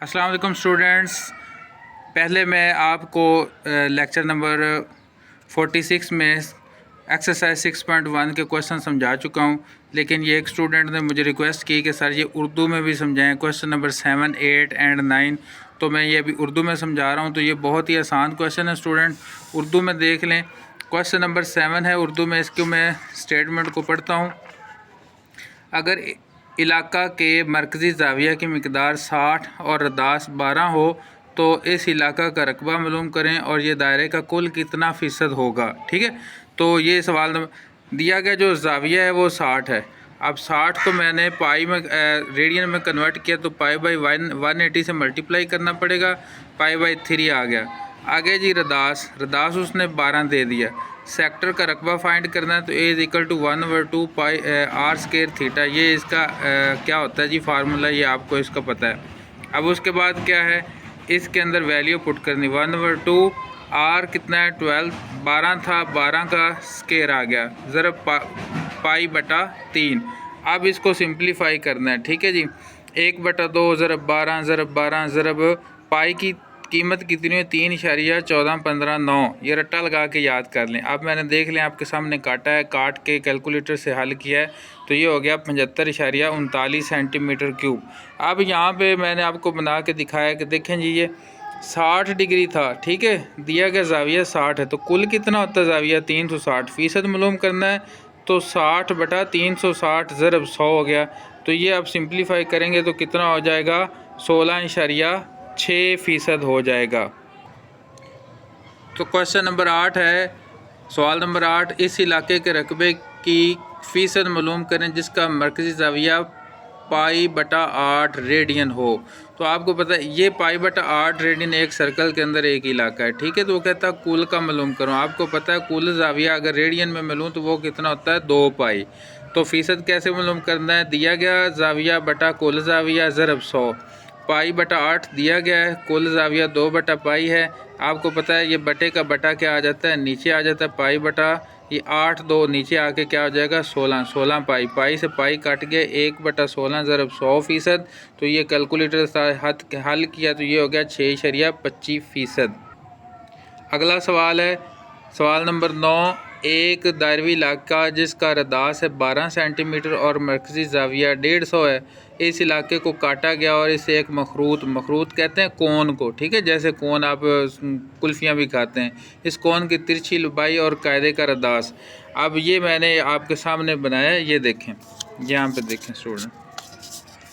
अस्सलाम वालेकुम स्टूडेंट्स। पहले मैं आपको लेक्चर नंबर 46 में एक्सरसाइज 6.1 के क्वेश्चन समझा चुका हूं, लेकिन ये एक स्टूडेंट ने मुझे रिक्वेस्ट की कि सर ये उर्दू में भी समझाएं, क्वेश्चन नंबर 7, 8 एंड 9। तो मैं ये अभी उर्दू में समझा रहा हूं। तो ये बहुत ही आसान क्वेश्चन है स्टूडेंट, उर्दू में देख लें। क्वेश्चन नंबर 7 है उर्दू में, इसको मैं स्टेटमेंट को पढ़ता हूँ। अगर इलाका के मरकज़ी ज़ाविया की मिकदार 60 और रदास 12 हो तो इस इलाका का रकबा मालूम करें और ये दायरे का कुल कितना फ़ीसद होगा। ठीक है, तो ये सवाल दिया गया, जो ज़ाविया है वो 60 है। अब 60 को मैंने पाई में रेडियन में कन्वर्ट किया, तो पाई बाई 180 से मल्टीप्लाई करना पड़ेगा, पाई बाई 3 आ गया। आगे जी रदास उसने 12 दे दिया। सेक्टर का रकबा फाइंड करना है, तो A is equal to 1/2 pi R square theta. ये इसका क्या होता है जी फार्मूला, ये आपको इसका पता है। अब उसके बाद क्या है, इसके अंदर वैल्यू पुट करनी। 1/2 आर कितना है 12, 12 था, 12 का स्क्वायर आ गया, ज़रब पाई बटा 3। अब इसको सिंप्लीफाई करना है। ठीक है जी, 1/2 ज़रब 12 ज़रब 12 ज़रब पाई की कीमत कितनी है 3.1415 ये रट्टा लगा के याद कर लें। अब मैंने देख लें आपके सामने काटा है, काट के कैलकुलेटर से हल किया है, तो ये हो गया 75.39 सेंटीमीटर क्यूब। अब यहाँ पे मैंने आपको बना के दिखाया कि देखें जी ये 60 डिग्री था। ठीक है, दिया गया ज़ाविया 60 है, तो कुल कितना होता है ज़ाविया 360। फ़ीसद मालूम करना है, तो 60 बटा 360 ज़रब 100 हो गया। तो ये अब सिंप्लीफाई करेंगे तो कितना हो जाएगा 16.6% हो जाएगा। तो क्वेश्चन नंबर 8 है, सवाल नंबर 8, इस इलाके के रकबे की फ़ीसद मालूम करें जिसका मरकज़ी ज़ाविया पाई बटा 8 रेडियन हो। तो आपको पता है ये पाई बटा 8 रेडियन एक सर्कल के अंदर एक इलाका है। ठीक है, तो वो कहता है कुल का मालूम करो। आपको पता है कुल ज़ाविया अगर रेडियन में मालूम तो वो कितना होता है 2 पाई। तो फ़ीसद कैसे मालूम करना है, दिया गया ज़ाविया बटा कुल ज़ाविया ज़रब 100, पाई बटा 8 दिया गया है, कुल ज़ाविया 2 बटा पाई है। आपको पता है ये बटे का बटा क्या आ जाता है, नीचे आ जाता है पाई बटा ये 8, 2 नीचे आके क्या हो जाएगा 16 पाई, पाई से पाई कट गया 1/16 ज़रब 100%। तो ये कैलकुलेटर से हल किया तो ये हो गया 6.25%। अगला सवाल है सवाल नंबर 9, एक दायरवी इलाका जिसका रदास है 12 सेंटीमीटर और मरकज़ी ज़ाविया 150 है, इस इलाके को काटा गया और इसे एक मखरूत कहते हैं कोन को। ठीक है, जैसे कोन आप कुल्फ़ियाँ भी खाते हैं, इस कोन की तिरछी लंबाई और कायदे का रदास। अब ये मैंने आपके सामने बनाया, ये देखें, यहाँ पे देखें स्टूडेंट,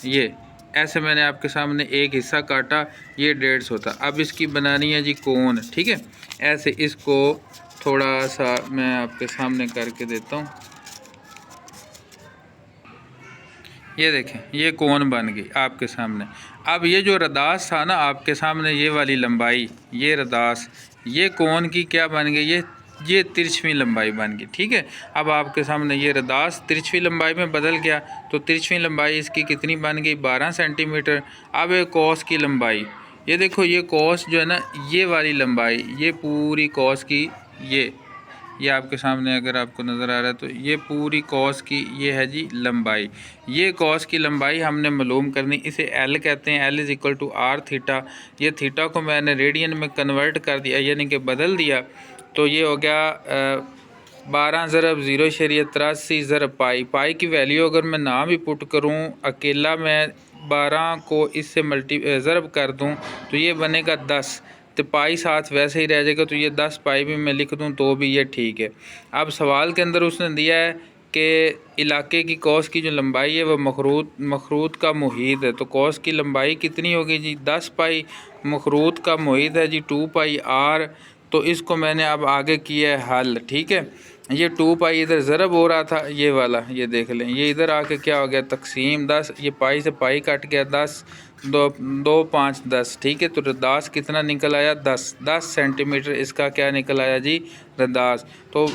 ये ऐसे मैंने आपके सामने एक हिस्सा काटा, ये 150 था। अब इसकी बनानी है जी कोन। ठीक है, ऐसे इसको थोड़ा सा मैं आपके सामने करके देता हूँ। ये देखें, ये कोन बन गई आपके सामने। अब ये जो रदास था ना आपके सामने, ये वाली लंबाई, ये रदास, ये कोन की क्या बन गई, ये तिरछवी लंबाई बन गई। ठीक है, अब आपके सामने ये रदास तिरछवी लंबाई में बदल गया, तो तिरछवी लंबाई इसकी कितनी बन गई 12 सेंटीमीटर। अब एक कॉस की लंबाई, ये देखो, ये कॉस जो है ना, ये वाली लंबाई, ये पूरी कॉस की, ये आपके सामने अगर आपको नज़र आ रहा है तो ये पूरी कॉस की ये है जी लंबाई। ये कॉस की लंबाई हमने मालूम करनी, इसे एल कहते हैं, L is equal to R theta. ये थीटा को मैंने रेडियन में कन्वर्ट कर दिया, यानी कि बदल दिया, तो ये हो गया 12 ज़रब 0.83 ज़रब पाई। पाई की वैल्यू अगर मैं ना भी पुट करूँ अकेला, मैं 12 को इससे ज़रब कर दूँ तो ये बनेगा 10, तो पाई साथ वैसे ही रह जाएगा, तो ये 10 पाई भी मैं लिख दूं तो भी ये ठीक है। अब सवाल के अंदर उसने दिया है कि इलाके की कॉस की जो लंबाई है वह मखरूत का मुहीत है, तो कॉस की लंबाई कितनी होगी जी 10 पाई, मखरूत का मुहीत है जी 2 पाई आर। तो इसको मैंने अब आगे किया है हल। ठीक है, ये 2 पाई इधर ज़रब हो रहा था, ये वाला, ये देख लें, ये इधर आके क्या हो गया तकसीम 10, ये पाई से पाई कट गया 10, 2 5 10। ठीक है, तो रदास कितना निकल आया 10 सेंटीमीटर इसका क्या निकल आया जी रदास। तो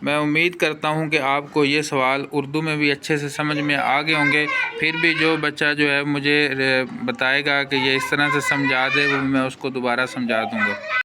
मैं उम्मीद करता हूं कि आपको ये सवाल उर्दू में भी अच्छे से समझ में आ गए होंगे। फिर भी जो बच्चा जो है मुझे बताएगा कि ये इस तरह से समझा दे, वो मैं उसको दोबारा समझा दूँगा।